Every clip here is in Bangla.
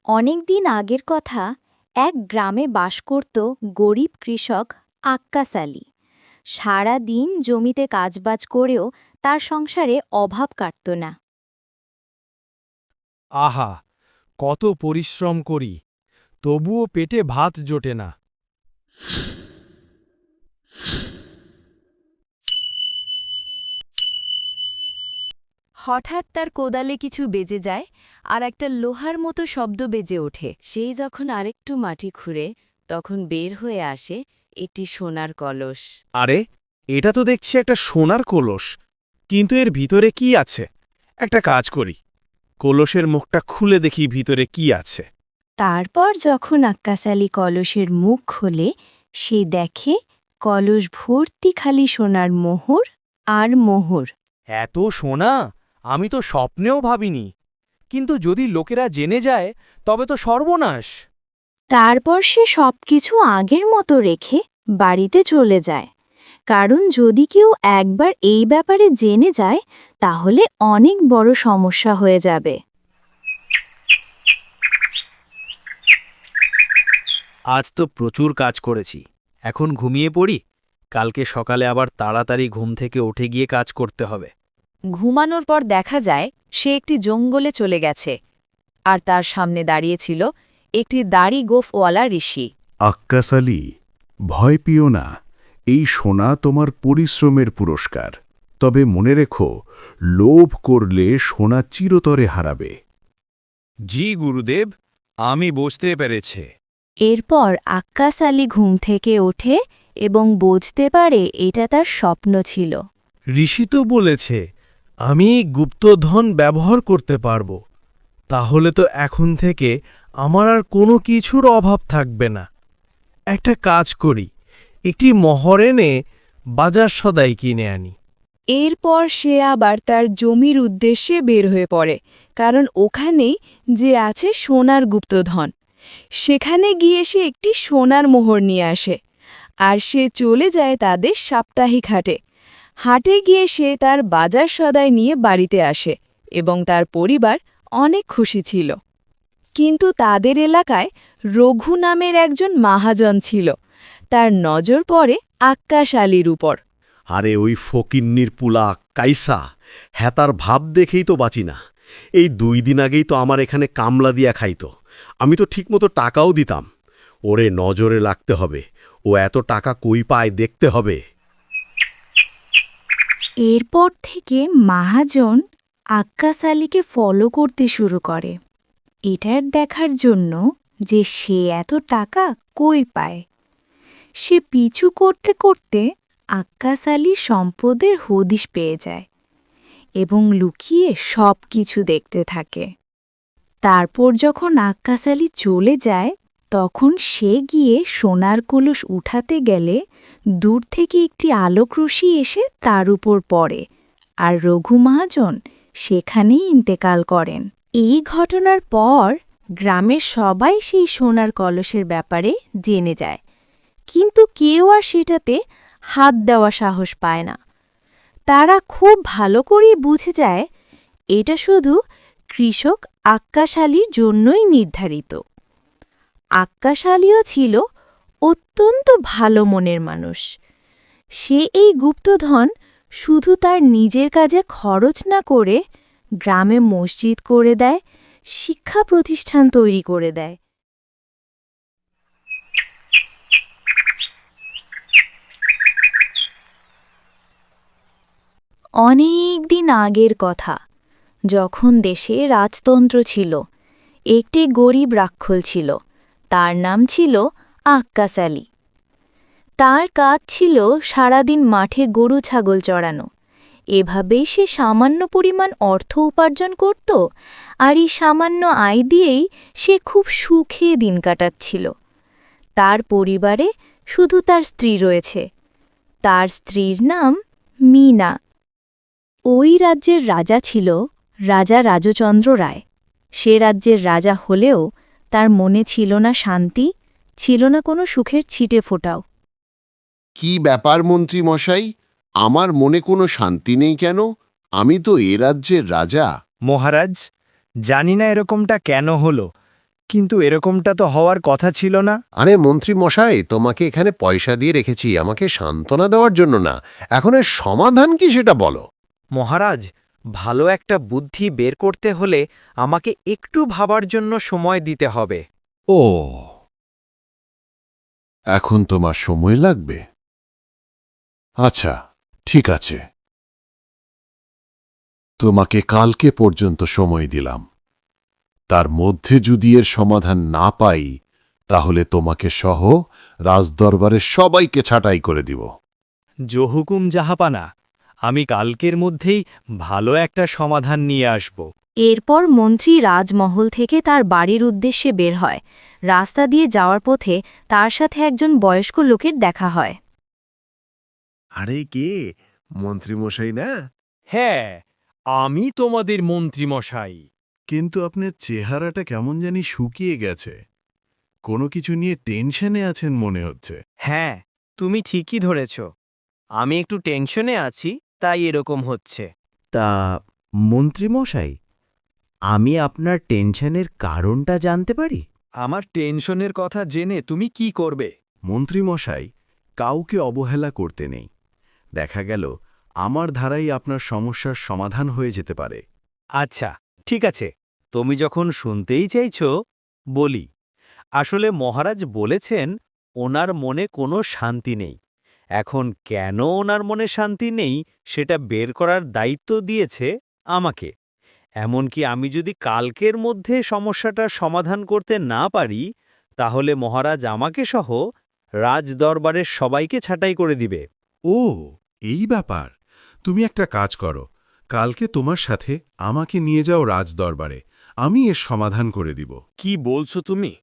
অনেক দিন আগের কথা। এক গ্রামে বাস করত গরিব কৃষক আক্কাস আলী। সারা দিন জমিতে কাজবাজ করেও তার সংসারে অভাব কাটত না। আহা, কত পরিশ্রম করি, তবুও পেটে ভাত জোটে না। হঠাৎ তার কোদালে কিছু বেজে যায় আর একটা লোহার মতো শব্দ বেজে ওঠে। সেই যখন আরেকটু মাটি খুঁড়ে তখন বের হয়ে আসে একটি সোনার কলস। আরে, এটা তো দেখছি একটা সোনার কলস, কিন্তু এর ভিতরে কি আছে? একটা কাজ করি, কলসের মুখটা খুলে দেখি ভিতরে কি আছে। তারপর যখন আক্কাস আলী কলসের মুখ খোলে, সে দেখে কলস ভর্তি খালি সোনার মোহর আর মোহর। এত সোনা আমি তো স্বপ্নেও ভাবিনি, কিন্তু যদি লোকেরা জেনে যায় তবে তো সর্বনাশ। তারপর সে সবকিছু আগের মতো রেখে বাড়িতে চলে যায়, কারণ যদি কেউ একবার এই ব্যাপারে জেনে যায় তাহলে অনেক বড় সমস্যা হয়ে যাবে। আজ তো প্রচুর কাজ করেছি, এখন ঘুমিয়ে পড়ি। কালকে সকালে আবার তাড়াতাড়ি ঘুম থেকে উঠে গিয়ে কাজ করতে হবে। ঘুমানোর পর দেখা যায় সে একটি জঙ্গলে চলে গেছে, আর তার সামনে দাঁড়িয়েছিল একটি দাড়ি গোফওয়ালা ঋষি। আক্কাস আলী, ভয় পেও না, এই সোনা তোমার পরিশ্রমের পুরস্কার। তবে মনে রেখো, লোভ করলে সোনা চিরতরে হারাবে। জি গুরুদেব, আমি বুঝতে পেরেছি। এরপর আক্কাস আলী ঘুম থেকে ওঠে এবং বুঝতে পারে এটা তার স্বপ্ন ছিল। ঋষি তো বলেছে আমি গুপ্তধন ব্যবহার করতে পারব, তাহলে তো এখন থেকে আমার আর কোনো কিছুর অভাব থাকবে না। একটা কাজ করি, একটি মোহর এনে বাজার সদাই কিনে আনি। এরপর সে আবার তার জমির উদ্দেশ্যে বের হয়ে পড়ে, কারণ ওখানেই যে আছে সোনার গুপ্তধন। সেখানে গিয়ে সে একটি সোনার মোহর নিয়ে আসে, আর সে চলে যায় তাদের সাপ্তাহিক হাটে। হাটে গিয়ে সে তার বাজার সদাই নিয়ে বাড়িতে আসে এবং তার পরিবার অনেক খুশি ছিল। কিন্তু তাদের এলাকায় রঘু নামের একজন মহাজন ছিল। তার নজর পড়ে আক্কাস আলীর উপর। আরে ওই ফকিন্নির পুলা কাইসা, হ্যাতার ভাব দেখেই তো বাঁচি না। এই 2 দিন আগেই তো আমার এখানে কামলা দিয়া খাইতো, আমি তো ঠিকমতো টাকাও দিতাম। ওরে নজরে লাগতে হবে, ও এত টাকা কই পায় দেখতে হবে। এরপর থেকে মহাজন আক্কাস আলীকে ফলো করতে শুরু করে, এটার দেখার জন্য যে সে এত টাকা কই পায়। সে পিছু করতে করতে আক্কাস আলীর সম্পদের হদিশ পেয়ে যায় এবং লুকিয়ে সব কিছু দেখতে থাকে। তারপর যখন আক্কাস আলী চলে যায়, তখন সে গিয়ে সোনার কলস উঠাতে গেলে দূর থেকে একটি আলোকরশ্মি এসে তার উপর পড়ে, আর রঘু মহাজন সেখানেই ইন্তেকাল করেন। এই ঘটনার পর গ্রামের সবাই সেই সোনার কলসের ব্যাপারে জেনে যায়, কিন্তু কেউ আর সেটাতে হাত দেওয়া সাহস পায় না। তারা খুব ভালো করেই বুঝে যায় এটা শুধু কৃষক আক্কাস আলীর জন্যই নির্ধারিত। আক্কাস আলীও ছিল অত্যন্ত ভালো মনের মানুষ। সে এই গুপ্তধন শুধু তার নিজের কাজে খরচ না করে গ্রামে মসজিদ করে দেয়, শিক্ষা প্রতিষ্ঠান তৈরি করে দেয়। অনেক দিন আগের কথা, যখন দেশে রাজতন্ত্র ছিল, একটি গরিব রাক্ষল ছিল, তার নাম ছিল আক্কাস আলী। তার কাজ ছিল সারাদিন মাঠে গরু ছাগল চড়ানো। এভাবেই সে সামান্য পরিমাণ অর্থ উপার্জন করত, আর এই সামান্য আয় দিয়েই সে খুব সুখে দিন কাটাচ্ছিল। তার পরিবারে শুধু তার স্ত্রী রয়েছে। তার স্ত্রীর নাম মিনা। ওই রাজ্যের রাজা ছিল রাজা রাজচন্দ্র রায়। সে রাজ্যের রাজা হলেও তার মনে ছিল না শান্তি, ছিল না কোনো সুখের ছিটে ফোটাও। কি ব্যাপার মন্ত্রী মশাই, আমার মনে কোনো শান্তি নেই কেন? আমি তো এ রাজ্যের রাজা। মহারাজ, জানি না এরকমটা কেন হলো, কিন্তু এরকমটা তো হওয়ার কথা ছিল না। আরে মন্ত্রী মশাই, তোমাকে এখানে পয়সা দিয়ে রেখেছি আমাকে সান্ত্বনা দেওয়ার জন্য না। এখন এর সমাধান কি সেটা বলো। মহারাজ, ভালো একটা বুদ্ধি বের করতে হলে আমাকে একটু ভাবার জন্য সময় দিতে হবে। ও, এখন তোমার সময় লাগবে? আচ্ছা, ঠিক আছে, তোমাকে কালকে পর্যন্ত সময় দিলাম। তার মধ্যে যদি এর সমাধান না পাই, তাহলে তোমাকে সহ রাজদরবারের সবাইকে ছাঁটাই করে দিব। জহুকুম জাহাপানা, আমি কালকের মধ্যেই ভালো একটা সমাধান নিয়ে আসব। এরপর মন্ত্রী রাজমহল থেকে তার বাড়ির উদ্দেশ্যে বের হয়। রাস্তা দিয়ে যাওয়ার পথে তার সাথে একজন বয়স্ক লোকের দেখা হয়। আরে কে, মন্ত্রীমশাই না? হ্যাঁ, আমি তোমাদের মন্ত্রীমশাই। কিন্তু আপনার চেহারাটা কেমন জানি শুকিয়ে গেছে। কোনো কিছু নিয়ে টেনশনে আছেন মনে হচ্ছে। হ্যাঁ, তুমি ঠিকই ধরেছ। আমি একটু টেনশনে আছি, তাই এরকম হচ্ছে। তা মন্ত্রীমশাই, আমি আপনার টেনশনের কারণটা জানতে পারি? আমার টেনশনের কথা জেনে তুমি কি করবে? মন্ত্রীমশাই, কাউকে অবহেলা করতে নেই। দেখা গেল আমার ধারাই আপনার সমস্যার সমাধান হয়ে যেতে পারে। আচ্ছা, ঠিক আছে, তুমি যখন শুনতেই চাইছ, বলি। আসলে মহারাজ বলেছেন ওনার মনে কোনো শান্তি নেই। এখন কেন ওনার মনে শান্তি নেই সেটা বের করার দায়িত্ব দিয়েছে আমাকে। এমনকি আমি যদি কালকের মধ্যে সমস্যাটার সমাধান করতে না পারি, তাহলে মহারাজ আমাকে সহ রাজদরবারের সবাইকে ছাঁটাই করে দিবে। ও, এই ব্যাপার। তুমি একটা কাজ করো, কালকে তোমার সাথে আমাকে নিয়ে যাও রাজদরবারে। আমি এর সমাধান করে দিব। কি বলছো তুমি?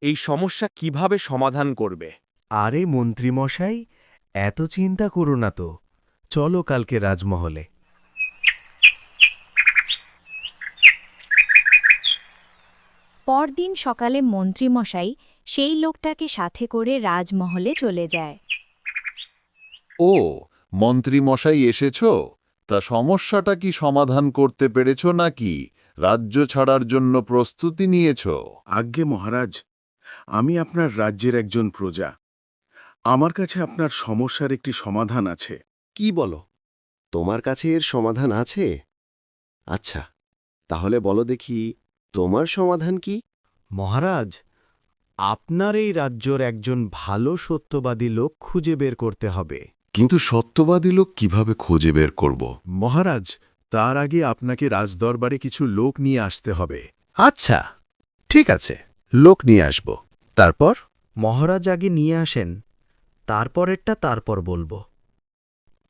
এই সমস্যা কিভাবে সমাধান করবে? আরে মন্ত্রীমশাই, এত চিন্তা করো না তো। চলো কালকে রাজমহলে। পরদিন সকালে মন্ত্রীমশাই সেই লোকটাকে সাথে করে রাজমহলে চলে যায়। ও, মন্ত্রী মশাই এসেছ? তা সমস্যাটা কি সমাধান করতে পেরেছ নাকি রাজ্য ছাড়ার জন্য প্রস্তুতি নিয়েছ? আজ্ঞে মহারাজ, আমি আপনার রাজ্যের একজন প্রজা। আমার কাছে আপনার সমস্যার একটি সমাধান আছে। কি বলো, তোমার কাছে এর সমাধান আছে? আচ্ছা, তাহলে বলো দেখি তোমার সমাধান কি? মহারাজ, আপনার এই রাজ্যর একজন ভালো সত্যবাদী লোক খুঁজে বের করতে হবে। কিন্তু সত্যবাদী লোক কিভাবে খুঁজে বের করব? মহারাজ, তার আগে আপনাকে রাজদরবারে কিছু লোক নিয়ে আসতে হবে। আচ্ছা, ঠিক আছে, লোক নিয়ে আসব। তারপর? মহারাজ আগে নিয়ে আসেন, তারপরেরটা তারপর বলবো।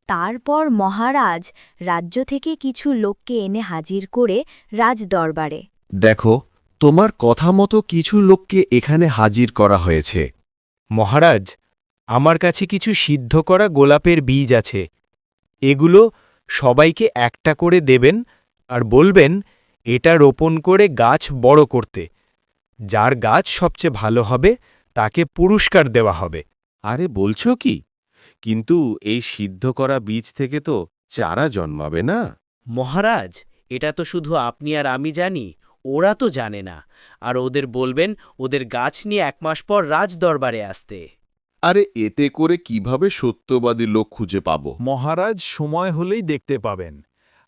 তারপর মহারাজ রাজ্য থেকে কিছু লোককে এনে হাজির করে রাজদরবারে। দেখো, তোমার কথা মতো কিছু লোককে এখানে হাজির করা হয়েছে। মহারাজ, আমার কাছে কিছু সিদ্ধ করা গোলাপের বীজ আছে। এগুলো সবাইকে একটা করে দেবেন আর বলবেন এটা রোপণ করে গাছ বড় করতে। যার গাছ সবচেয়ে ভালো হবে তাকে পুরস্কার দেওয়া হবে। আরে বলছো কি? কিন্তু এই সিদ্ধ করা বীজ থেকে তো চারা জন্মাবে না। মহারাজ, এটা তো শুধু আপনি আর আমি জানি, ওরা তো জানে না। আর ওদের বলবেন ওদের গাছ নিয়ে 1 মাস পর রাজদরবারে আসতে। আরে এতে করে কিভাবে সত্যবাদী লোক খুঁজে পাব? মহারাজ সময় হলেই দেখতে পাবেন।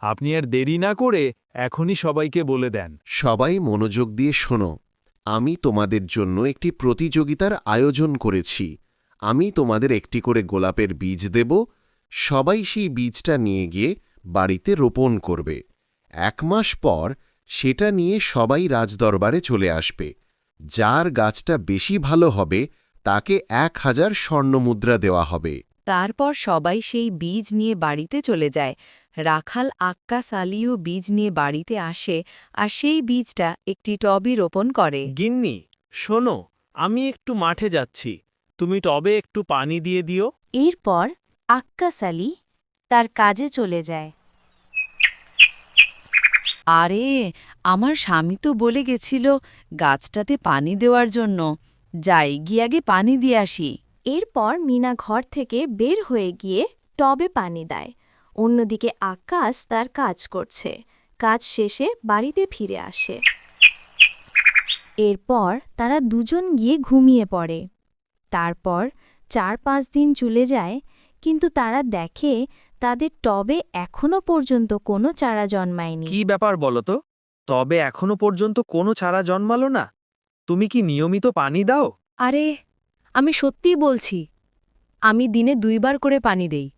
আপনি আর দেরি না করে এখনই সবাইকে বলে দেন। সবাই মনোযোগ দিয়ে শোনো, আমি তোমাদের জন্য একটি প্রতিযোগিতার আয়োজন করেছি। আমি তোমাদের একটি করে গোলাপের বীজ দেব। সবাই সেই বীজটা নিয়ে গিয়ে বাড়িতে রোপণ করবে। 1 মাস পর সেটা নিয়ে সবাই রাজদরবারে চলে আসবে। যার গাছটা বেশি ভালো হবে তাকে 1000 স্বর্ণমুদ্রা দেওয়া হবে। তারপর সবাই সেই বীজ নিয়ে বাড়িতে চলে যায়। রাখাল আক্কাস আলীও বীজ নিয়ে বাড়িতে আসে আর সেই বীজটা একটি টবে রোপণ করে। গিন্নি, শোনো, আমি একটু মাঠে যাচ্ছি, তুমি টবে একটু পানি দিয়ে দিও। এরপর আক্কাস আলী তার কাজে চলে যায়। আরে, আমার স্বামী তো বলে গেছিল গাছটাতে পানি দেওয়ার জন্য। যাই গিয়ে আগে পানি দিয়ে আসি। এরপর মিনা ঘর থেকে বের হয়ে গিয়ে টবে পানি দেয়। অন্যদিকে আকাশ তার কাজ করছে। কাজ শেষে বাড়িতে ফিরে আসে। এরপর তারা দুজন গিয়ে ঘুমিয়ে পড়ে। তারপর ৪-৫ দিন চলে যায়, কিন্তু তারা দেখে তাদের টবে এখনো পর্যন্ত কোনো চারা জন্মায়নি। কি ব্যাপার বলো তো? তবে এখনো পর্যন্ত কোনো চারা জন্মালো না? তুমি কি নিয়মিত পানি দাও? আরে আমি সত্যিই বলছি, আমি দিনে 2 বার করে পানি দেই,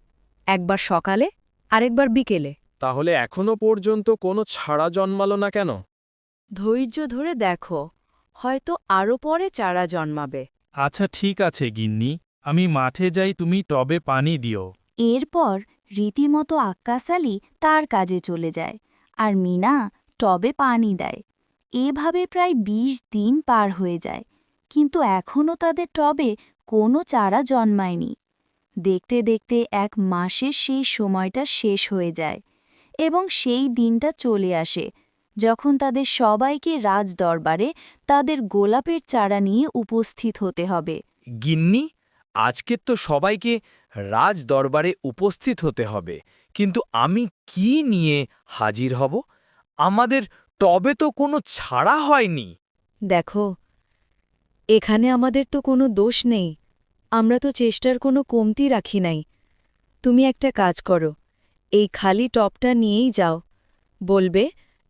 একবার সকালে আরেকবার বিকেলে। তাহলে এখনো পর্যন্ত কোনো ছাড়া জন্মালো না কেন? ধৈর্য ধরে দেখো, হয়তো আরও পরে চারা জন্মাবে। আচ্ছা ঠিক আছে গিন্নি, আমি মাঠে যাই, তুমি টবে পানি দিও। এরপর রীতিমতো আক্কাস আলী তার কাজে চলে যায়, আর মিনা টবে পানি দেয়। এভাবে প্রায় ২০ দিন পার হয়ে যায়, কিন্তু এখনও তাদের টবে কোনো চারা জন্মায়নি। দেখতে দেখতে ১ মাসের সেই সময়টা শেষ হয়ে যায়, এবং সেই দিনটা চলে আসে যখন তাদের সবাইকে রাজদরবারে তাদের গোলাপের চারা নিয়ে উপস্থিত হতে হবে। গিন্নি, আজকের তো সবাইকে রাজ দরবারে উপস্থিত হতে হবে, কিন্তু আমি কি নিয়ে হাজির হব? আমাদের টবে তো কোনো ছাড়া হয়নি। দেখো, এখানে আমাদের তো কোনো দোষ নেই, আমরা তো চেষ্টার কোনো কমতি রাখি নাই। তুমি একটা কাজ করো, এই খালি টবটা নিয়েই যাও, বলবে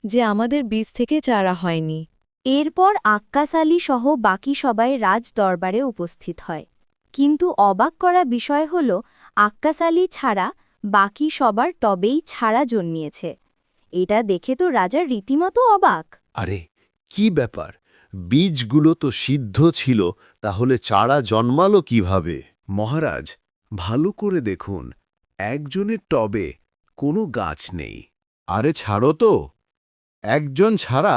যে আমাদের বীজ থেকে চারা হয়নি। এরপর আক্কাস আলী সহ বাকি সবাই রাজ দরবারে উপস্থিত হয়, কিন্তু অবাক করা বিষয় হল আক্কাস আলী ছাড়া বাকি সবার টবেই ছাড়া জন্মিয়েছে। এটা দেখে তো রাজা রীতিমতো অবাক। আরে কি ব্যাপার, বীজগুলো তো সিদ্ধ ছিল, তাহলে চারা জন্মালো কিভাবে? মহারাজ, ভালো করে দেখুন, একজনের টবে কোনো গাছ নেই। আরে ছাড়ো তো, একজন ছাড়া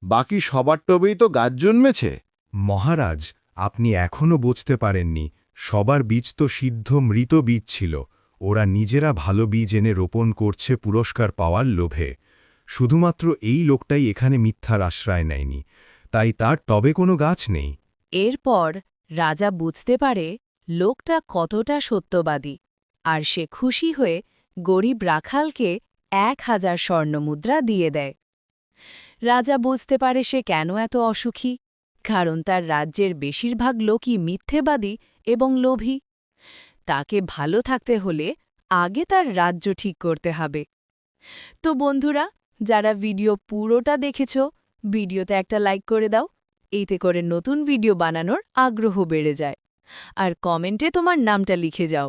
বাকি সবার টবেই তো গাছ জন্মেছে। মহারাজ, আপনি এখনও বুঝতে পারেননি, সবার বীজ তো সিদ্ধ মৃত বীজ ছিল। ওরা নিজেরা ভালো বীজ এনে রোপণ করছে পুরস্কার পাওয়ার লোভে। শুধুমাত্র এই লোকটাই এখানে মিথ্যার আশ্রয় নেয়নি, তাই তার টবে কোনো গাছ নেই। এরপর রাজা বুঝতে পারে লোকটা কতটা সত্যবাদী, আর সে খুশি হয়ে গরিব রাখালকে ১,০০০ স্বর্ণমুদ্রা দিয়ে দেয়। রাজা বুঝতে পারে সে কেন এত অসুখী, কারণ তার রাজ্যের বেশিরভাগ লোকই মিথ্যেবাদী এবং লোভী। তাকে ভালো থাকতে হলে আগে তার রাজ্য ঠিক করতে হবে। তো বন্ধুরা, যারা ভিডিও পুরোটা দেখেছ, ভিডিওতে একটা লাইক করে দাও, এতে করে নতুন ভিডিও বানানোর আগ্রহ বেড়ে যায়। আর কমেন্টে তোমার নামটা লিখে যাও।